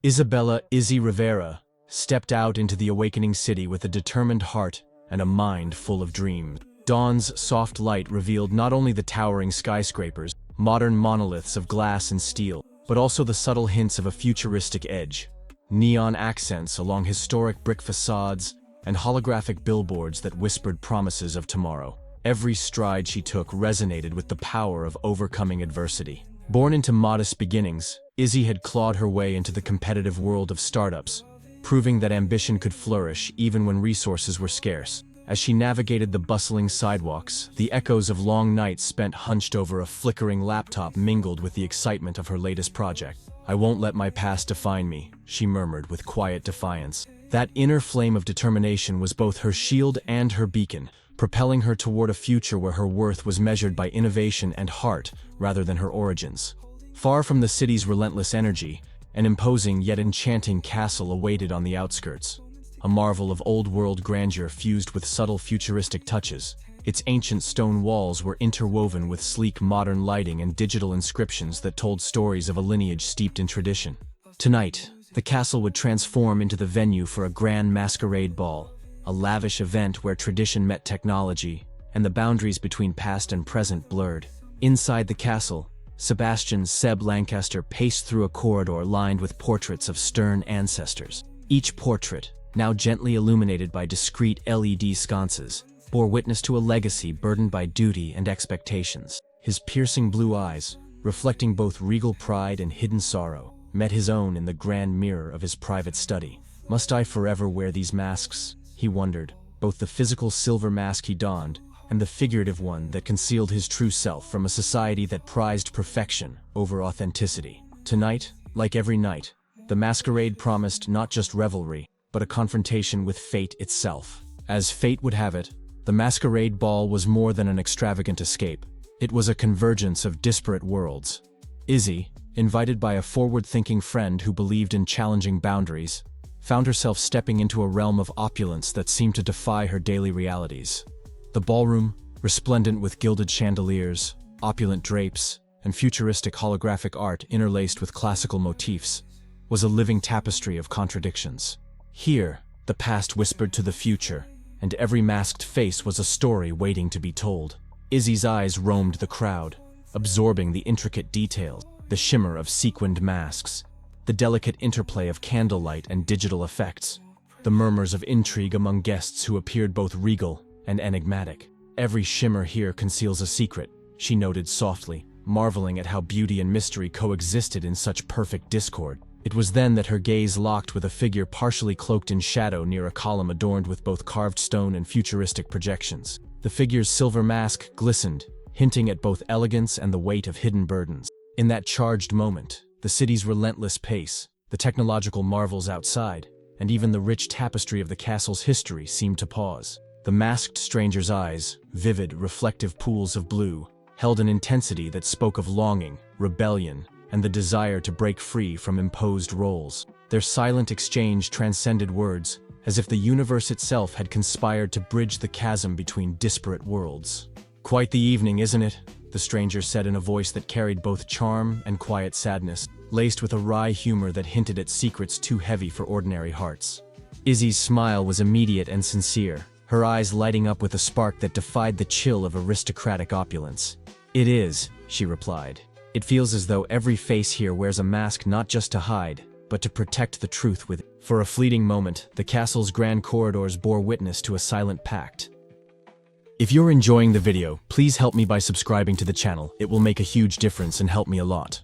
Isabella "Izzy" Rivera stepped out into the awakening city with a determined heart and a mind full of dreams. Dawn's soft light revealed not only the towering skyscrapers, modern monoliths of glass and steel, but also the subtle hints of a futuristic edge. Neon accents along historic brick facades and holographic billboards that whispered promises of tomorrow. Every stride she took resonated with the power of overcoming adversity. Born into modest beginnings, Izzy had clawed her way into the competitive world of startups, proving that ambition could flourish even when resources were scarce. As she navigated the bustling sidewalks, the echoes of long nights spent hunched over a flickering laptop mingled with the excitement of her latest project. "I won't let my past define me," she murmured with quiet defiance. That inner flame of determination was both her shield and her beacon, propelling her toward a future where her worth was measured by innovation and heart rather than her origins. Far from the city's relentless energy, an imposing yet enchanting castle awaited on the outskirts. A marvel of old-world grandeur fused with subtle futuristic touches. Its ancient stone walls were interwoven with sleek modern lighting and digital inscriptions that told stories of a lineage steeped in tradition. Tonight, the castle would transform into the venue for a grand masquerade ball, a lavish event where tradition met technology, and the boundaries between past and present blurred. Inside the castle, Sebastian "Seb" Lancaster paced through a corridor lined with portraits of stern ancestors. Each portrait, now gently illuminated by discreet LED sconces, bore witness to a legacy burdened by duty and expectations. His piercing blue eyes, reflecting both regal pride and hidden sorrow, met his own in the grand mirror of his private study. Must I forever wear these masks? He wondered, both the physical silver mask he donned and the figurative one that concealed his true self from a society that prized perfection over authenticity. Tonight, like every night, the masquerade promised not just revelry, but a confrontation with fate itself. As fate would have it, the masquerade ball was more than an extravagant escape. It was a convergence of disparate worlds. Izzy, invited by a forward-thinking friend who believed in challenging boundaries, found herself stepping into a realm of opulence that seemed to defy her daily realities. The ballroom, resplendent with gilded chandeliers, opulent drapes, and futuristic holographic art interlaced with classical motifs, was a living tapestry of contradictions. Here, the past whispered to the future, and every masked face was a story waiting to be told. Izzy's eyes roamed the crowd, absorbing the intricate details, the shimmer of sequined masks, the delicate interplay of candlelight and digital effects, the murmurs of intrigue among guests who appeared both regal and enigmatic. "Every shimmer here conceals a secret," she noted softly, marveling at how beauty and mystery coexisted in such perfect discord. It was then that her gaze locked with a figure partially cloaked in shadow near a column adorned with both carved stone and futuristic projections. The figure's silver mask glistened, hinting at both elegance and the weight of hidden burdens. In that charged moment, the city's relentless pace, the technological marvels outside, and even the rich tapestry of the castle's history seemed to pause. The masked stranger's eyes, vivid, reflective pools of blue, held an intensity that spoke of longing, rebellion, and the desire to break free from imposed roles. Their silent exchange transcended words, as if the universe itself had conspired to bridge the chasm between disparate worlds. "Quite the evening, isn't it?" the stranger said in a voice that carried both charm and quiet sadness, laced with a wry humor that hinted at secrets too heavy for ordinary hearts. Izzy's smile was immediate and sincere, her eyes lighting up with a spark that defied the chill of aristocratic opulence. "It is," she replied. "It feels as though every face here wears a mask not just to hide, but to protect the truth within." For a fleeting moment, the castle's grand corridors bore witness to a silent pact. If you're enjoying the video, please help me by subscribing to the channel. It will make a huge difference and help me a lot.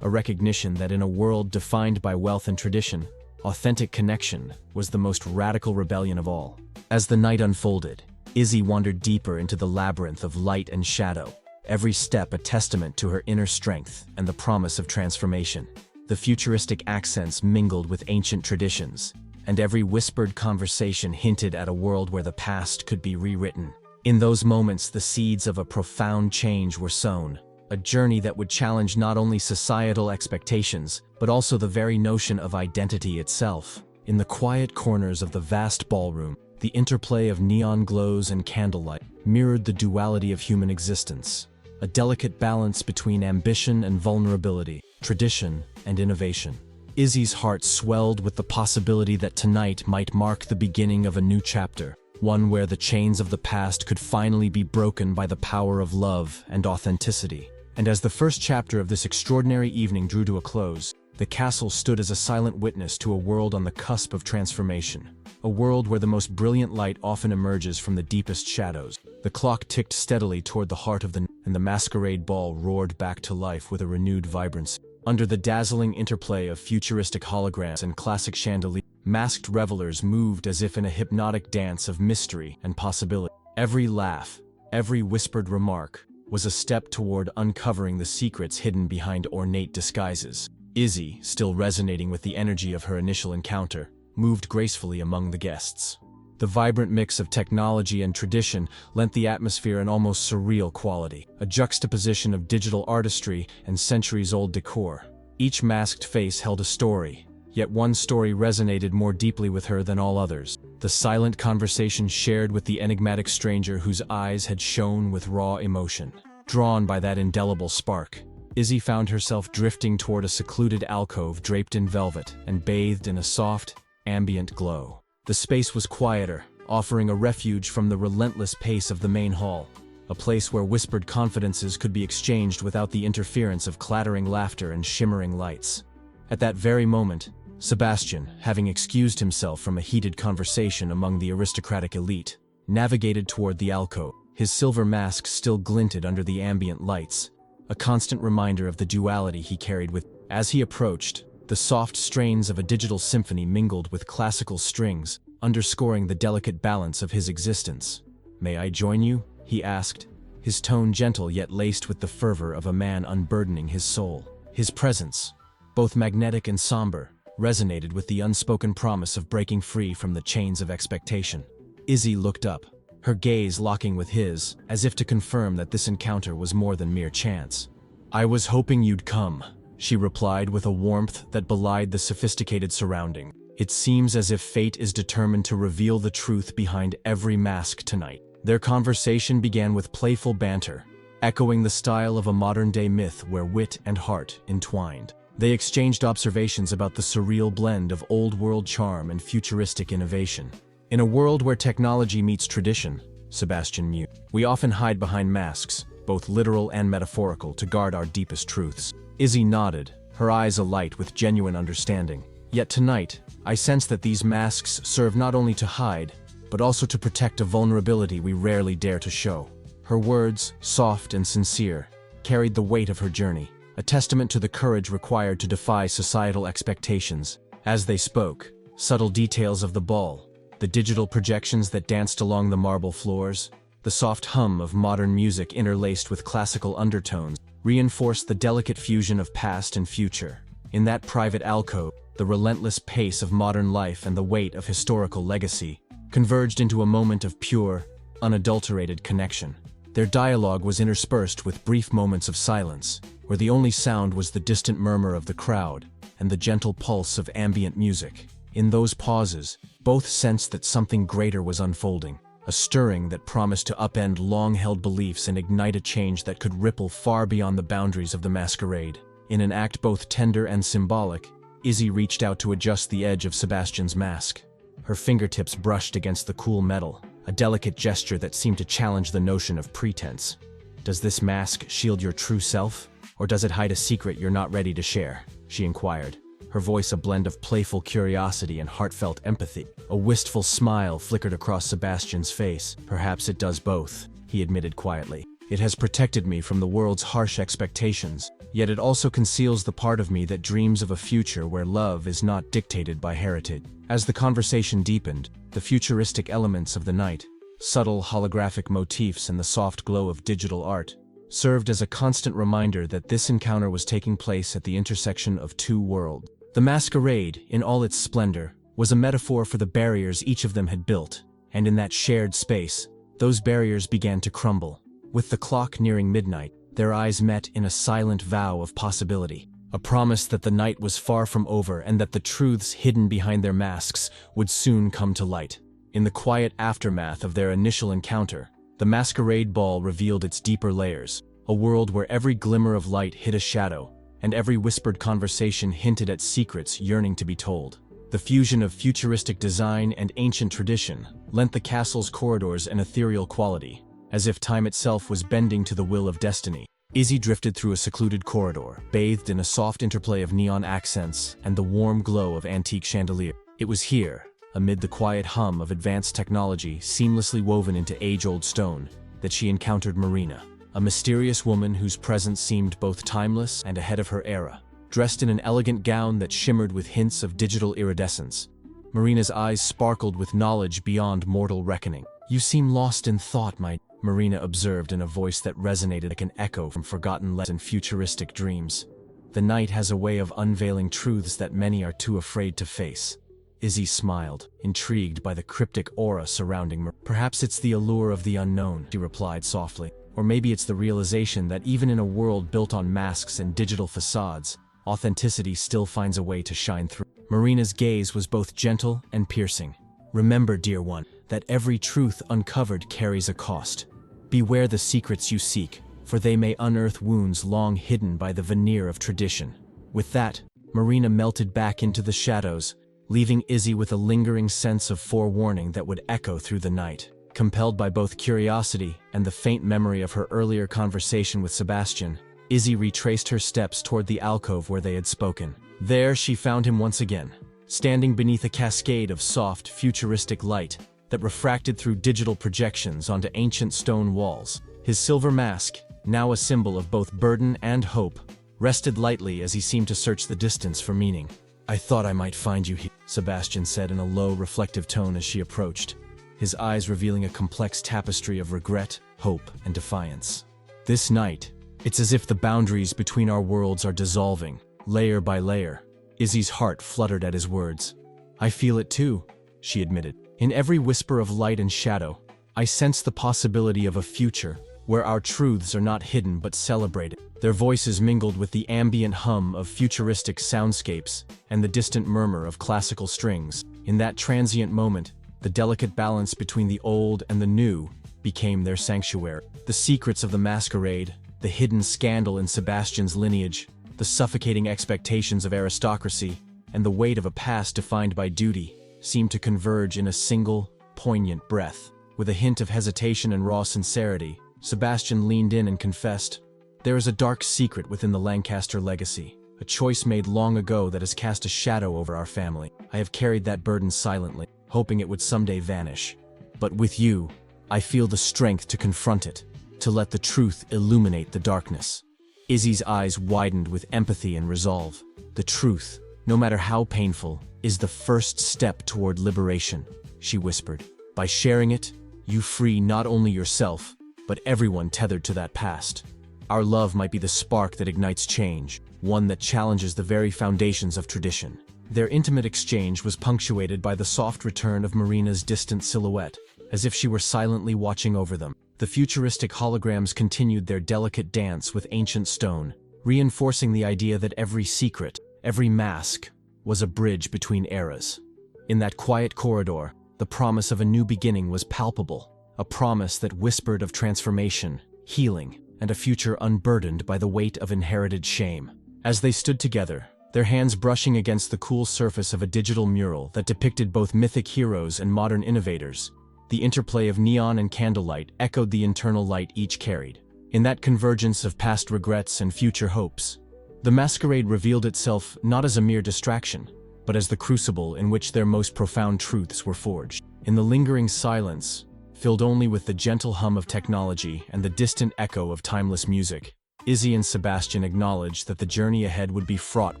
A recognition that in a world defined by wealth and tradition, authentic connection was the most radical rebellion of all. As the night unfolded, Izzy wandered deeper into the labyrinth of light and shadow, every step a testament to her inner strength and the promise of transformation. The futuristic accents mingled with ancient traditions, and every whispered conversation hinted at a world where the past could be rewritten. In those moments, the seeds of a profound change were sown, a journey that would challenge not only societal expectations, but also the very notion of identity itself. In the quiet corners of the vast ballroom, the interplay of neon glows and candlelight mirrored the duality of human existence, a delicate balance between ambition and vulnerability, tradition and innovation. Izzy's heart swelled with the possibility that tonight might mark the beginning of a new chapter, one where the chains of the past could finally be broken by the power of love and authenticity. And as the first chapter of this extraordinary evening drew to a close, the castle stood as a silent witness to a world on the cusp of transformation. A world where the most brilliant light often emerges from the deepest shadows. The clock ticked steadily toward the heart of the night, and the masquerade ball roared back to life with a renewed vibrancy. Under the dazzling interplay of futuristic holograms and classic chandeliers, masked revelers moved as if in a hypnotic dance of mystery and possibility. Every laugh, every whispered remark, was a step toward uncovering the secrets hidden behind ornate disguises. Izzy, still resonating with the energy of her initial encounter, moved gracefully among the guests. The vibrant mix of technology and tradition lent the atmosphere an almost surreal quality, a juxtaposition of digital artistry and centuries-old decor. Each masked face held a story, yet one story resonated more deeply with her than all others. The silent conversation shared with the enigmatic stranger whose eyes had shone with raw emotion. Drawn by that indelible spark, Izzy found herself drifting toward a secluded alcove draped in velvet and bathed in a soft, ambient glow. The space was quieter, offering a refuge from the relentless pace of the main hall, a place where whispered confidences could be exchanged without the interference of clattering laughter and shimmering lights. At that very moment, Sebastian, having excused himself from a heated conversation among the aristocratic elite, navigated toward the alcove. His silver mask still glinted under the ambient lights, a constant reminder of the duality he carried with. As he approached, the soft strains of a digital symphony mingled with classical strings, underscoring the delicate balance of his existence. "May I join you?" he asked, his tone gentle yet laced with the fervor of a man unburdening his soul. His presence, both magnetic and somber, resonated with the unspoken promise of breaking free from the chains of expectation. Izzy looked up, her gaze locking with his, as if to confirm that this encounter was more than mere chance. "I was hoping you'd come," she replied with a warmth that belied the sophisticated surrounding. "It seems as if fate is determined to reveal the truth behind every mask tonight." Their conversation began with playful banter, echoing the style of a modern-day myth where wit and heart entwined. They exchanged observations about the surreal blend of old-world charm and futuristic innovation. "In a world where technology meets tradition," Sebastian mused, "we often hide behind masks, both literal and metaphorical, to guard our deepest truths." Izzy nodded, her eyes alight with genuine understanding. "Yet tonight, I sense that these masks serve not only to hide, but also to protect a vulnerability we rarely dare to show." Her words, soft and sincere, carried the weight of her journey, a testament to the courage required to defy societal expectations. As they spoke, subtle details of the ball, the digital projections that danced along the marble floors, the soft hum of modern music interlaced with classical undertones, reinforced the delicate fusion of past and future. In that private alcove, the relentless pace of modern life and the weight of historical legacy converged into a moment of pure, unadulterated connection. Their dialogue was interspersed with brief moments of silence, where the only sound was the distant murmur of the crowd and the gentle pulse of ambient music. In those pauses, both sensed that something greater was unfolding, a stirring that promised to upend long-held beliefs and ignite a change that could ripple far beyond the boundaries of the masquerade. In an act both tender and symbolic, Izzy reached out to adjust the edge of Sebastian's mask. Her fingertips brushed against the cool metal, a delicate gesture that seemed to challenge the notion of pretense. "Does this mask shield your true self, or does it hide a secret you're not ready to share?" she inquired, her voice a blend of playful curiosity and heartfelt empathy. A wistful smile flickered across Sebastian's face. "Perhaps it does both," he admitted quietly. "It has protected me from the world's harsh expectations, yet it also conceals the part of me that dreams of a future where love is not dictated by heritage." As the conversation deepened, the futuristic elements of the night, subtle holographic motifs and the soft glow of digital art, served as a constant reminder that this encounter was taking place at the intersection of two worlds. The masquerade, in all its splendor, was a metaphor for the barriers each of them had built, and in that shared space, those barriers began to crumble. With the clock nearing midnight, their eyes met in a silent vow of possibility, a promise that the night was far from over and that the truths hidden behind their masks would soon come to light. In the quiet aftermath of their initial encounter, the masquerade ball revealed its deeper layers, a world where every glimmer of light hid a shadow, and every whispered conversation hinted at secrets yearning to be told. The fusion of futuristic design and ancient tradition lent the castle's corridors an ethereal quality, as if time itself was bending to the will of destiny. Izzy drifted through a secluded corridor, bathed in a soft interplay of neon accents and the warm glow of antique chandeliers. It was here, amid the quiet hum of advanced technology seamlessly woven into age-old stone, that she encountered Marina, a mysterious woman whose presence seemed both timeless and ahead of her era. Dressed in an elegant gown that shimmered with hints of digital iridescence, Marina's eyes sparkled with knowledge beyond mortal reckoning. "You seem lost in thought, Marina observed in a voice that resonated like an echo from forgotten legends and futuristic dreams. "The night has a way of unveiling truths that many are too afraid to face." Izzy smiled, intrigued by the cryptic aura surrounding Marina. "Perhaps it's the allure of the unknown," she replied softly. "Or maybe it's the realization that even in a world built on masks and digital facades, authenticity still finds a way to shine through." Marina's gaze was both gentle and piercing. "Remember, dear one, that every truth uncovered carries a cost. Beware the secrets you seek, for they may unearth wounds long hidden by the veneer of tradition." With that, Marina melted back into the shadows, leaving Izzy with a lingering sense of forewarning that would echo through the night. Compelled by both curiosity and the faint memory of her earlier conversation with Sebastian, Izzy retraced her steps toward the alcove where they had spoken. There she found him once again, standing beneath a cascade of soft, futuristic light that refracted through digital projections onto ancient stone walls. His silver mask, now a symbol of both burden and hope, rested lightly as he seemed to search the distance for meaning. "I thought I might find you here," Sebastian said in a low, reflective tone as she approached, his eyes revealing a complex tapestry of regret, hope, and defiance. "This night, it's as if the boundaries between our worlds are dissolving, layer by layer." Izzy's heart fluttered at his words. "I feel it too," she admitted. "In every whisper of light and shadow, I sense the possibility of a future where our truths are not hidden but celebrated." Their voices mingled with the ambient hum of futuristic soundscapes and the distant murmur of classical strings. In that transient moment, the delicate balance between the old and the new became their sanctuary. The secrets of the masquerade, the hidden scandal in Sebastian's lineage, the suffocating expectations of aristocracy, and the weight of a past defined by duty seemed to converge in a single, poignant breath. With a hint of hesitation and raw sincerity, Sebastian leaned in and confessed, "There is a dark secret within the Lancaster legacy, a choice made long ago that has cast a shadow over our family. I have carried that burden silently, hoping it would someday vanish. But with you, I feel the strength to confront it, to let the truth illuminate the darkness." Izzy's eyes widened with empathy and resolve. "The truth, no matter how painful, is the first step toward liberation," she whispered. "By sharing it, you free not only yourself, but everyone tethered to that past. Our love might be the spark that ignites change, one that challenges the very foundations of tradition." Their intimate exchange was punctuated by the soft return of Marina's distant silhouette, as if she were silently watching over them. The futuristic holograms continued their delicate dance with ancient stone, reinforcing the idea that every secret, every mask, was a bridge between eras. In that quiet corridor, the promise of a new beginning was palpable, a promise that whispered of transformation, healing, and a future unburdened by the weight of inherited shame. As they stood together, their hands brushing against the cool surface of a digital mural that depicted both mythic heroes and modern innovators, the interplay of neon and candlelight echoed the internal light each carried. In that convergence of past regrets and future hopes, the masquerade revealed itself not as a mere distraction, but as the crucible in which their most profound truths were forged. In the lingering silence, filled only with the gentle hum of technology and the distant echo of timeless music, Izzy and Sebastian acknowledged that the journey ahead would be fraught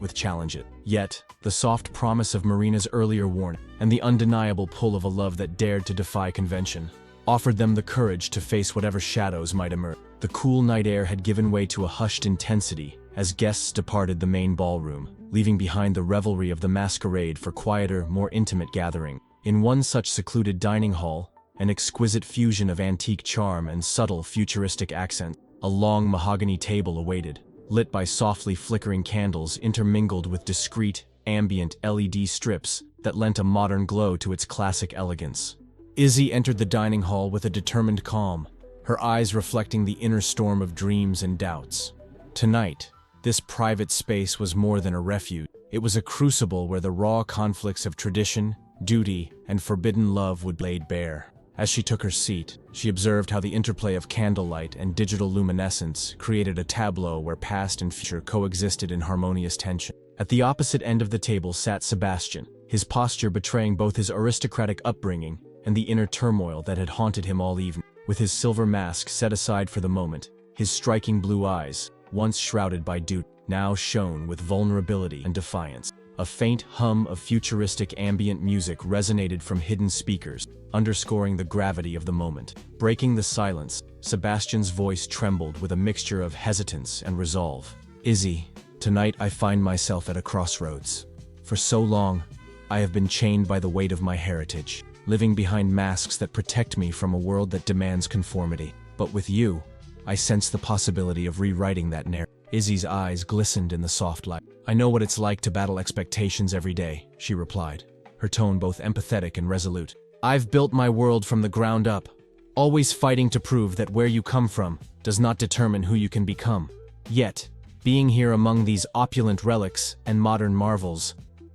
with challenges. Yet, the soft promise of Marina's earlier warning and the undeniable pull of a love that dared to defy convention offered them the courage to face whatever shadows might emerge. The cool night air had given way to a hushed intensity as guests departed the main ballroom, leaving behind the revelry of the masquerade for quieter, more intimate gathering. In one such secluded dining hall, an exquisite fusion of antique charm and subtle futuristic accent, a long mahogany table awaited, lit by softly flickering candles intermingled with discreet, ambient LED strips that lent a modern glow to its classic elegance. Izzy entered the dining hall with a determined calm, her eyes reflecting the inner storm of dreams and doubts. Tonight, This private space was more than a refuge. It was a crucible where the raw conflicts of tradition, duty, and forbidden love would be laid bare. As she took her seat, she observed how the interplay of candlelight and digital luminescence created a tableau where past and future coexisted in harmonious tension. At the opposite end of the table sat Sebastian, his posture betraying both his aristocratic upbringing and the inner turmoil that had haunted him all evening. With his silver mask set aside for the moment, his striking blue eyes, once shrouded by duty, now shone with vulnerability and defiance. A faint hum of futuristic ambient music resonated from hidden speakers, underscoring the gravity of the moment. Breaking the silence, Sebastian's voice trembled with a mixture of hesitance and resolve. "Izzy, tonight I find myself at a crossroads. For so long, I have been chained by the weight of my heritage, living behind masks that protect me from a world that demands conformity. But with you, I sense the possibility of rewriting that narrative." Izzy's eyes glistened in the soft light. "I know what it's like to battle expectations every day," she replied, her tone both empathetic and resolute. "I've built my world from the ground up, always fighting to prove that where you come from does not determine who you can become. Yet, being here among these opulent relics and modern marvels,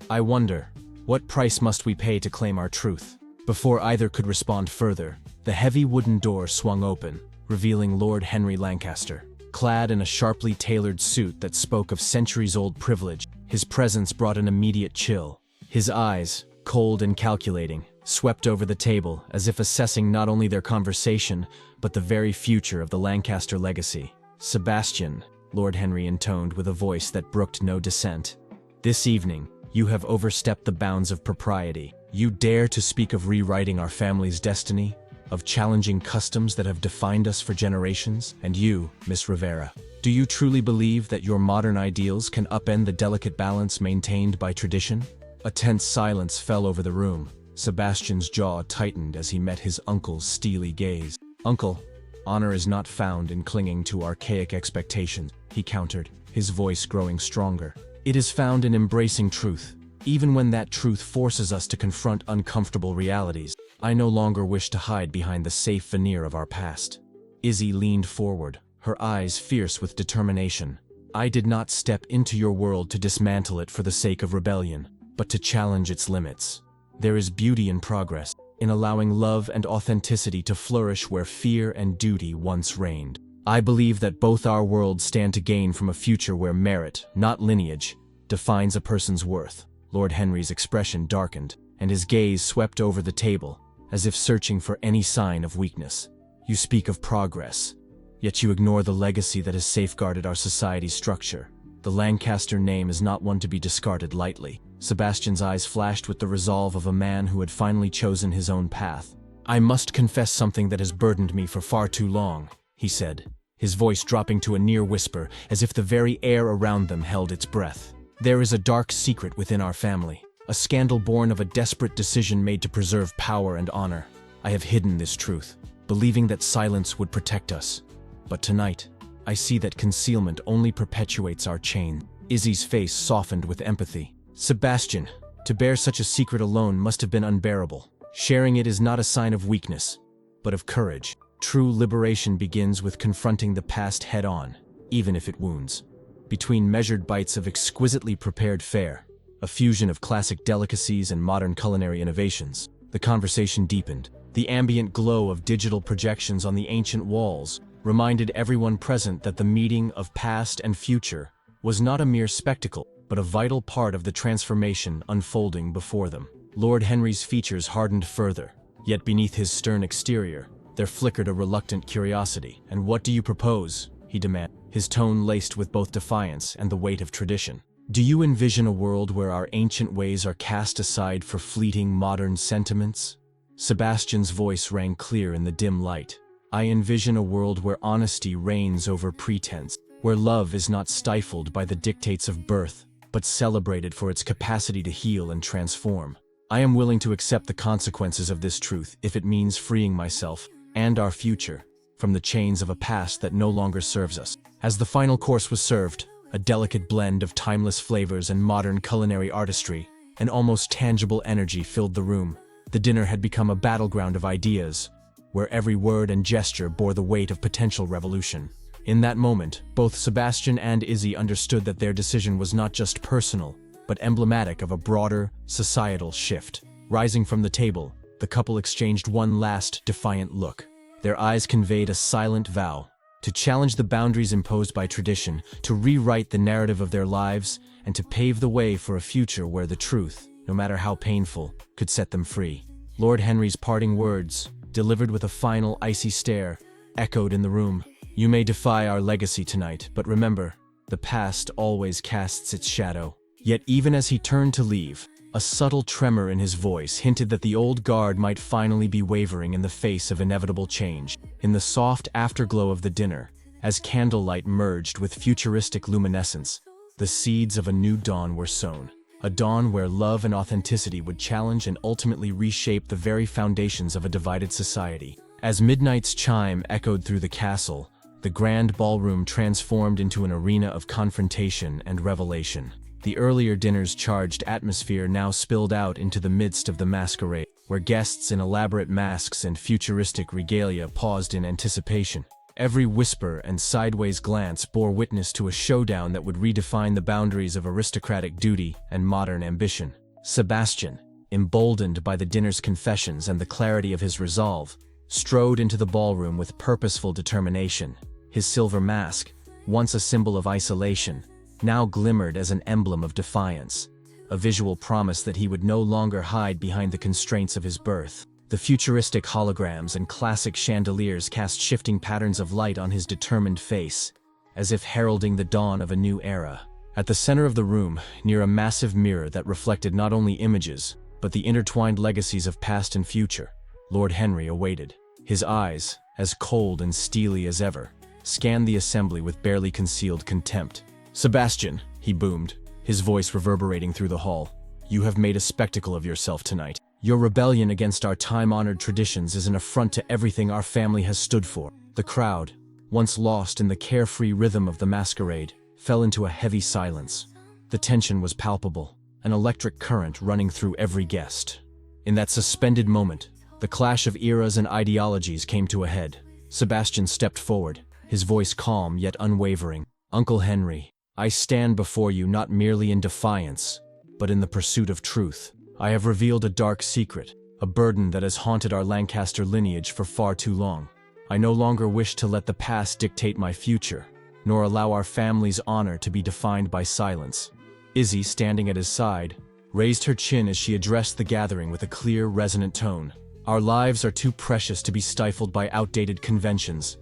I wonder, what price must we pay to claim our truth?" Before either could respond further, the heavy wooden door swung open, revealing Lord Henry Lancaster. Clad in a sharply tailored suit that spoke of centuries-old privilege, his presence brought an immediate chill. His eyes, cold and calculating, swept over the table as if assessing not only their conversation, but the very future of the Lancaster legacy. "Sebastian," Lord Henry intoned with a voice that brooked no dissent, "this evening, you have overstepped the bounds of propriety. You dare to speak of rewriting our family's destiny, of challenging customs that have defined us for generations, and you, Miss Rivera, do you truly believe that your modern ideals can upend the delicate balance maintained by tradition?" A tense silence fell over the room. Sebastian's jaw tightened as he met his uncle's steely gaze. "Uncle, honor is not found in clinging to archaic expectations," he countered, his voice growing stronger. "It is found in embracing truth, even when that truth forces us to confront uncomfortable realities. I no longer wish to hide behind the safe veneer of our past." Izzy leaned forward, her eyes fierce with determination. "I did not step into your world to dismantle it for the sake of rebellion, but to challenge its limits. There is beauty in progress, in allowing love and authenticity to flourish where fear and duty once reigned. I believe that both our worlds stand to gain from a future where merit, not lineage, defines a person's worth." Lord Henry's expression darkened, and his gaze swept over the table, as if searching for any sign of weakness. "You speak of progress, yet you ignore the legacy that has safeguarded our society's structure. The Lancaster name is not one to be discarded lightly." Sebastian's eyes flashed with the resolve of a man who had finally chosen his own path. "I must confess something that has burdened me for far too long," he said, his voice dropping to a near whisper, as if the very air around them held its breath. "There is a dark secret within our family, a scandal born of a desperate decision made to preserve power and honor. I have hidden this truth, believing that silence would protect us. But tonight, I see that concealment only perpetuates our chain." Izzy's face softened with empathy. "Sebastian, to bear such a secret alone must have been unbearable. Sharing it is not a sign of weakness, but of courage. True liberation begins with confronting the past head-on, even if it wounds." Between measured bites of exquisitely prepared fare, a fusion of classic delicacies and modern culinary innovations, the conversation deepened. The ambient glow of digital projections on the ancient walls reminded everyone present that the meeting of past and future was not a mere spectacle, but a vital part of the transformation unfolding before them. Lord Henry's features hardened further, yet beneath his stern exterior, there flickered a reluctant curiosity. "And what do you propose?" he demanded, his tone laced with both defiance and the weight of tradition. "Do you envision a world where our ancient ways are cast aside for fleeting modern sentiments?" Sebastian's voice rang clear in the dim light. "I envision a world where honesty reigns over pretense, where love is not stifled by the dictates of birth, but celebrated for its capacity to heal and transform. I am willing to accept the consequences of this truth if it means freeing myself and our future from the chains of a past that no longer serves us." As the final course was served, a delicate blend of timeless flavors and modern culinary artistry, an almost tangible energy filled the room. The dinner had become a battleground of ideas, where every word and gesture bore the weight of potential revolution. In that moment, both Sebastian and Izzy understood that their decision was not just personal, but emblematic of a broader, societal shift. Rising from the table, the couple exchanged one last, defiant look. Their eyes conveyed a silent vow to challenge the boundaries imposed by tradition, to rewrite the narrative of their lives, and to pave the way for a future where the truth, no matter how painful, could set them free. Lord Henry's parting words, delivered with a final icy stare, echoed in the room. "You may defy our legacy tonight, but remember, the past always casts its shadow." Yet even as he turned to leave, a subtle tremor in his voice hinted that the old guard might finally be wavering in the face of inevitable change. In the soft afterglow of the dinner, as candlelight merged with futuristic luminescence, the seeds of a new dawn were sown. A dawn where love and authenticity would challenge and ultimately reshape the very foundations of a divided society. As midnight's chime echoed through the castle, the grand ballroom transformed into an arena of confrontation and revelation. The earlier dinner's charged atmosphere now spilled out into the midst of the masquerade, where guests in elaborate masks and futuristic regalia paused in anticipation. Every whisper and sideways glance bore witness to a showdown that would redefine the boundaries of aristocratic duty and modern ambition. Sebastian, emboldened by the dinner's confessions and the clarity of his resolve, strode into the ballroom with purposeful determination. His silver mask, once a symbol of isolation, now glimmered as an emblem of defiance, a visual promise that he would no longer hide behind the constraints of his birth. The futuristic holograms and classic chandeliers cast shifting patterns of light on his determined face, as if heralding the dawn of a new era. At the center of the room, near a massive mirror that reflected not only images, but the intertwined legacies of past and future, Lord Henry awaited. His eyes, as cold and steely as ever, scanned the assembly with barely concealed contempt. "Sebastian," he boomed, his voice reverberating through the hall, "you have made a spectacle of yourself tonight. Your rebellion against our time-honored traditions is an affront to everything our family has stood for." The crowd, once lost in the carefree rhythm of the masquerade, fell into a heavy silence. The tension was palpable, an electric current running through every guest. In that suspended moment, the clash of eras and ideologies came to a head. Sebastian stepped forward, his voice calm yet unwavering. "Uncle Henry, I stand before you not merely in defiance, but in the pursuit of truth. I have revealed a dark secret, a burden that has haunted our Lancaster lineage for far too long. I no longer wish to let the past dictate my future, nor allow our family's honor to be defined by silence." Izzy, standing at his side, raised her chin as she addressed the gathering with a clear, resonant tone. "Our lives are too precious to be stifled by outdated conventions.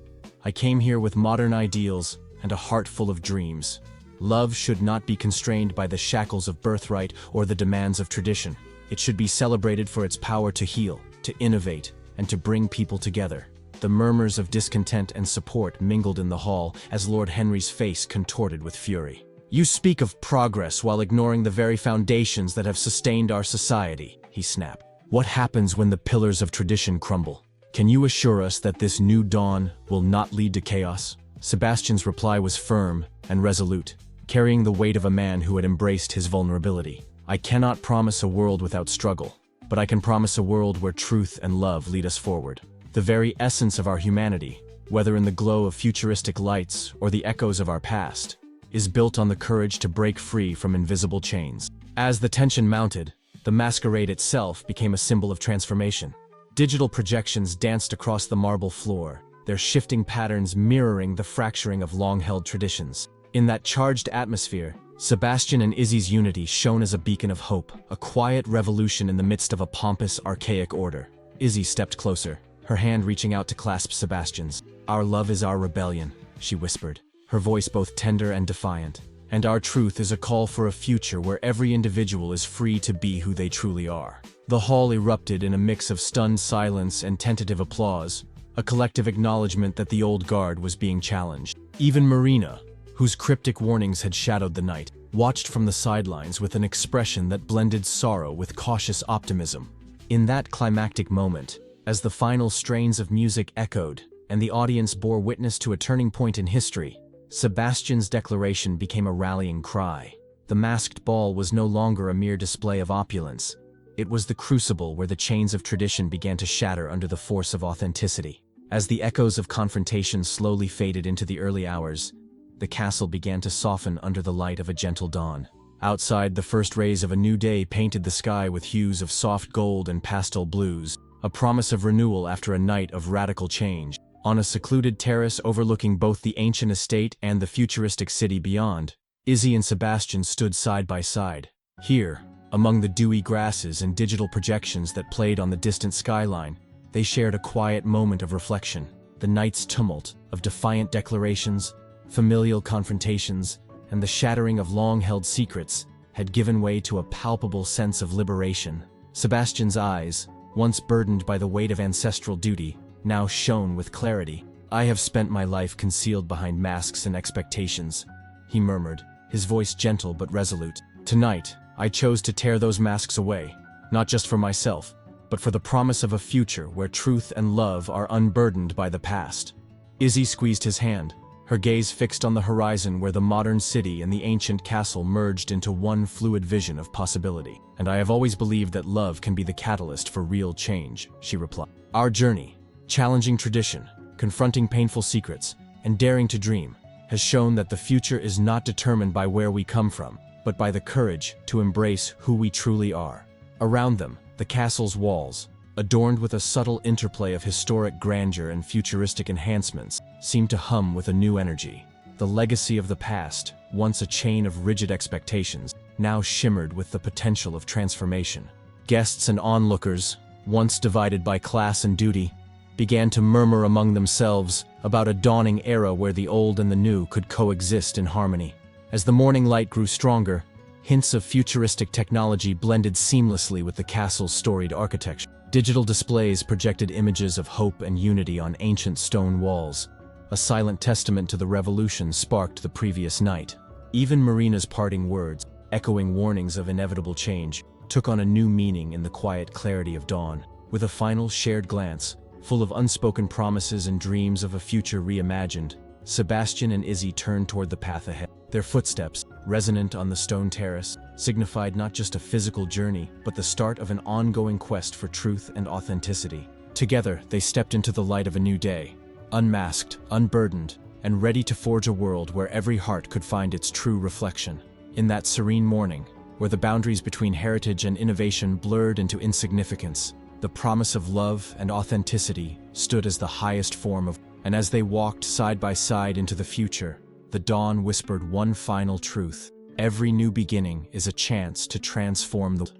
I came here with modern ideals and a heart full of dreams. Love should not be constrained by the shackles of birthright or the demands of tradition. It should be celebrated for its power to heal, to innovate, and to bring people together." The murmurs of discontent and support mingled in the hall as Lord Henry's face contorted with fury. "You speak of progress while ignoring the very foundations that have sustained our society," he snapped. "What happens when the pillars of tradition crumble? Can you assure us that this new dawn will not lead to chaos?" Sebastian's reply was firm and resolute, carrying the weight of a man who had embraced his vulnerability. "I cannot promise a world without struggle, but I can promise a world where truth and love lead us forward. The very essence of our humanity, whether in the glow of futuristic lights or the echoes of our past, is built on the courage to break free from invisible chains." As the tension mounted, the masquerade itself became a symbol of transformation. Digital projections danced across the marble floor, their shifting patterns mirroring the fracturing of long-held traditions. In that charged atmosphere, Sebastian and Izzy's unity shone as a beacon of hope, a quiet revolution in the midst of a pompous, archaic order. Izzy stepped closer, her hand reaching out to clasp Sebastian's. "Our love is our rebellion," she whispered, her voice both tender and defiant. "And our truth is a call for a future where every individual is free to be who they truly are." The hall erupted in a mix of stunned silence and tentative applause, a collective acknowledgement that the old guard was being challenged. Even Marina, whose cryptic warnings had shadowed the night, watched from the sidelines with an expression that blended sorrow with cautious optimism. In that climactic moment, as the final strains of music echoed and the audience bore witness to a turning point in history, Sebastian's declaration became a rallying cry. The masked ball was no longer a mere display of opulence. It was the crucible where the chains of tradition began to shatter under the force of authenticity. As the echoes of confrontation slowly faded into the early hours, the castle began to soften under the light of a gentle dawn. Outside, the first rays of a new day painted the sky with hues of soft gold and pastel blues, a promise of renewal after a night of radical change. On a secluded terrace overlooking both the ancient estate and the futuristic city beyond, Izzy and Sebastian stood side by side. Here, among the dewy grasses and digital projections that played on the distant skyline, they shared a quiet moment of reflection. The night's tumult of defiant declarations, familial confrontations, and the shattering of long-held secrets had given way to a palpable sense of liberation. Sebastian's eyes, once burdened by the weight of ancestral duty, now shone with clarity. "I have spent my life concealed behind masks and expectations," he murmured, his voice gentle but resolute. "Tonight, I chose to tear those masks away, not just for myself, but for the promise of a future where truth and love are unburdened by the past." Izzy squeezed his hand, her gaze fixed on the horizon where the modern city and the ancient castle merged into one fluid vision of possibility. "And I have always believed that love can be the catalyst for real change," she replied. "Our journey, challenging tradition, confronting painful secrets, and daring to dream, has shown that the future is not determined by where we come from, but by the courage to embrace who we truly are." Around them, the castle's walls, adorned with a subtle interplay of historic grandeur and futuristic enhancements, seemed to hum with a new energy. The legacy of the past, once a chain of rigid expectations, now shimmered with the potential of transformation. Guests and onlookers, once divided by class and duty, began to murmur among themselves about a dawning era where the old and the new could coexist in harmony. As the morning light grew stronger, hints of futuristic technology blended seamlessly with the castle's storied architecture. Digital displays projected images of hope and unity on ancient stone walls, a silent testament to the revolution sparked the previous night. Even Marina's parting words, echoing warnings of inevitable change, took on a new meaning in the quiet clarity of dawn. With a final shared glance, full of unspoken promises and dreams of a future reimagined, Sebastian and Izzy turned toward the path ahead. Their footsteps, resonant on the stone terrace, signified not just a physical journey, but the start of an ongoing quest for truth and authenticity. Together, they stepped into the light of a new day, unmasked, unburdened, and ready to forge a world where every heart could find its true reflection. In that serene morning, where the boundaries between heritage and innovation blurred into insignificance, the promise of love and authenticity stood as the highest form of. And as they walked side by side into the future, the dawn whispered one final truth: every new beginning is a chance to transform the world.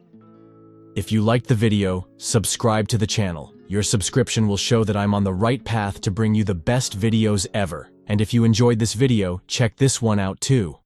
If you liked the video, subscribe to the channel. Your subscription will show that I'm on the right path to bring you the best videos ever. And if you enjoyed this video, check this one out too.